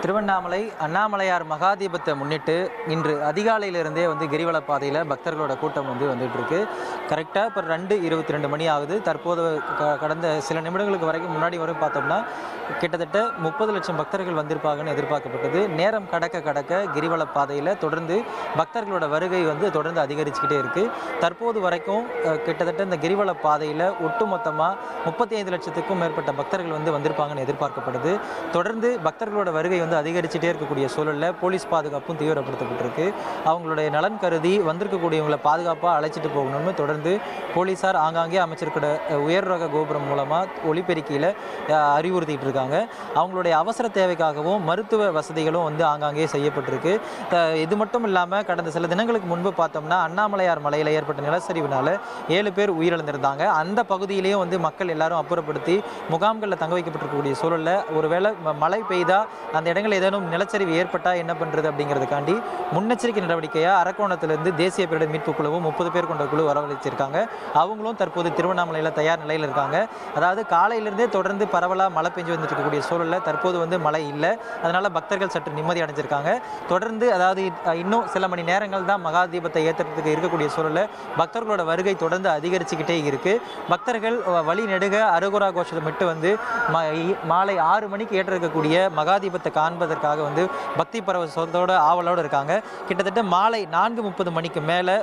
திருவண்ணாமலை அண்ணாமலையார் மகாதீபத்தை முன்னிட்டு இன்று அதிகாலையிலிருந்தே கிரிவல பாதையில் பக்தர்களோட கூட்டம் வந்துட்டு இருக்கு. கரெக்டாக இப்போ 2:22 மணி ஆகுது. தற்போது கடந்த சில நிமிடங்களுக்கு வரைக்கும் முன்னாடி வரும் பார்த்தோம்னா கிட்டத்தட்ட 30 லட்சம் பக்தர்கள் வந்திருப்பாங்கன்னு எதிர்பார்க்கப்பட்டது. நேரம் கடக்க கிரிவல பாதையில் தொடர்ந்து பக்தர்களோட வருகை தொடர்ந்து அதிகரிச்சுக்கிட்டே இருக்கு. தற்போது வரைக்கும் கிட்டத்தட்ட இந்த கிரிவல பாதையில் ஒட்டுமொத்தமாக 35 லட்சத்துக்கும் மேற்பட்ட பக்தர்கள் வந்திருப்பாங்கன்னு எதிர்பார்க்கப்படுது. தொடர்ந்து பக்தர்களோட வருகை அதிகரிச்சுட்டே இருக்கக்கூடிய சூழலில் போலீஸ் பாதுகாப்பும் தீவிரப்படுத்தப்பட்டிருக்கு. அவங்களுடைய நலன் கருதி வந்திருக்கக்கூடியவங்களை பாதுகாப்பாக அழைச்சிட்டு போகணும்னு தொடர்ந்து போலீஸார் ஆங்காங்கே அமைச்சிருக்கிற உயர் ரக கோபுரம் மூலமாக ஒலிபெருக்கியில் அறிவுறுத்திட்டு இருக்காங்க. அவங்களுடைய அவசர தேவைக்காகவும் மருத்துவ வசதிகளும் ஆங்காங்கே செய்யப்பட்டிருக்கு. இது மட்டும் இல்லாமல் கடந்த சில தினங்களுக்கு முன்பு பார்த்தோம்னா அண்ணாமலையார் மலையில் ஏற்பட்ட நிலச்சரிவினால 7 பேர் உயிரிழந்திருந்தாங்க. அந்த பகுதியிலேயும் மக்கள் எல்லாரும் அப்புறப்படுத்தி முகாம்களில் தங்க வைக்கப்பட்டிருக்கக்கூடிய சூழலில் ஒருவேளை மழை பெய்தா அந்த இடங்கள் ஏதேனும் நிலச்சரிவு ஏற்பட்டால் என்ன பண்ணுறது அப்படிங்கிறதுக்காண்டி முன்னெச்சரிக்கை நடவடிக்கையாக அரக்கோணத்திலிருந்து தேசிய பேரிடர் மீட்பு குழுவும் 30 பேர் கொண்ட குழு வரவழைச்சிருக்காங்க. அவங்களும் தற்போது திருவண்ணாமலையில் தயார் நிலையில் இருக்காங்க. அதாவது காலையிலிருந்தே தொடர்ந்து பரவலாக மழை பெஞ்சு வந்துட்டு இருக்கக்கூடிய சூழலில் தற்போது மழை இல்லை. அதனால் பக்தர்கள் சற்று நிம்மதி அடைஞ்சிருக்காங்க. தொடர்ந்து அதாவது இன்னும் சில மணி நேரங்கள் தான் மகா தீபத்தை ஏற்றுறதுக்கு இருக்கக்கூடிய சூழலில் பக்தர்களோட வருகை தொடர்ந்து அதிகரிச்சுக்கிட்டே இருக்குது. பக்தர்கள் வழி நெடுக அரோகரா கோஷத்தை மட்டும் மாலை 6 மணிக்கு ஏற்ற இருக்கக்கூடிய மகாதீபத்தை காண்பதற்காக பக்தி பரவசத்தோட ஆவலோடு இருக்காங்க. கிட்டத்தட்ட மாலை 4:30 மணிக்கு மேலே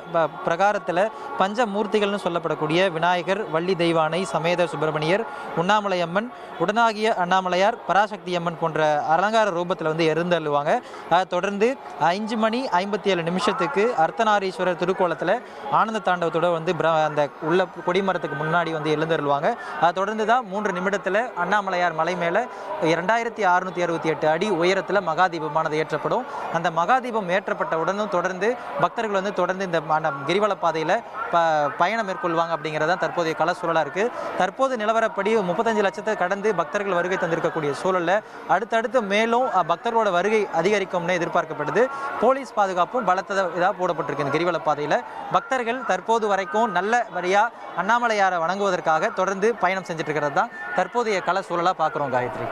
பிரகாரத்தில் பஞ்சமூர்த்திகள்னு சொல்லப்படக்கூடிய விநாயகர், வள்ளி தெய்வானை, சமேத சுப்பிரமணியர், உண்ணாமலை அம்மன், உடனாகிய அண்ணாமலையார், பராசக்தி அம்மன் போன்ற அலங்கார ரூபத்தில் எழுந்தள்ளுவாங்க. அதை தொடர்ந்து 5:57 அர்த்தநாரீஸ்வரர் திருக்கோலத்தில் ஆனந்த தாண்டவத்தோட அந்த உள்ள கொடிமரத்துக்கு முன்னாடி எழுந்தருள்வாங்க. அதை தொடர்ந்து தான் 3 நிமிடத்தில் அண்ணாமலையார் மலை மேலே 2668 அடி உயரத்தில் மகாதீபமானது ஏற்றப்படும். அந்த மகாதீபம் ஏற்றப்பட்ட உடனும் தொடர்ந்து பக்தர்கள் தொடர்ந்து இந்த கிரிவல பாதையில் பயணம் மேற்கொள்வாங்க அப்படிங்கிறதான் தற்போதைய கள சூழலாக இருக்குது. தற்போது நிலவரப்படி 35 லட்சத்தை கடந்து பக்தர்கள் வருகை தந்திருக்கக்கூடிய சூழலில் அடுத்தடுத்து மேலும் பக்தர்களோட வருகை அதிகரிக்கும்னு எதிர்பார்க்கப்படுது. போலீஸ் பாதுகாப்பும் பலத்த இதாக போடப்பட்டிருக்கு. இந்த கிரிவல பாதையில் பக்தர்கள் தற்போது வரைக்கும் நல்ல வழியாக அண்ணாமலையாரை வணங்குவதற்காக தொடர்ந்து பயணம் செஞ்சுட்டு இருக்கிறது தான் தற்போதைய கள சூழலாக பார்க்குறோம். காயத்ரி.